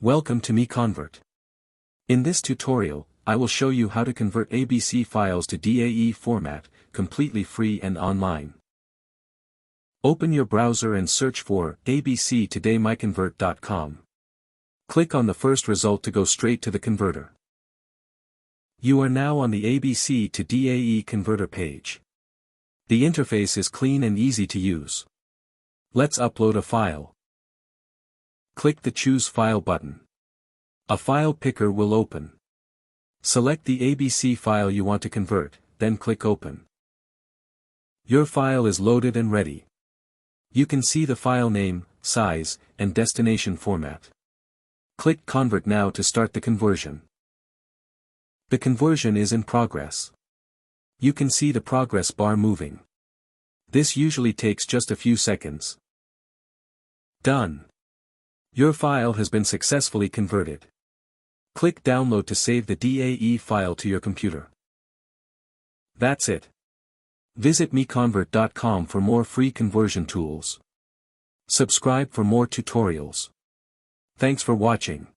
Welcome to MiConvert. In this tutorial, I will show you how to convert ABC files to DAE format, completely free and online. Open your browser and search for ABC Today MiConvert.com. Click on the first result to go straight to the converter. You are now on the ABC to DAE converter page. The interface is clean and easy to use. Let's upload a file. Click the Choose File button. A file picker will open. Select the ABC file you want to convert, then click Open. Your file is loaded and ready. You can see the file name, size, and destination format. Click Convert now to start the conversion. The conversion is in progress. You can see the progress bar moving. This usually takes just a few seconds. Done. Your file has been successfully converted. Click Download to save the DAE file to your computer. That's it. Visit MiConvert.com for more free conversion tools. Subscribe for more tutorials. Thanks for watching.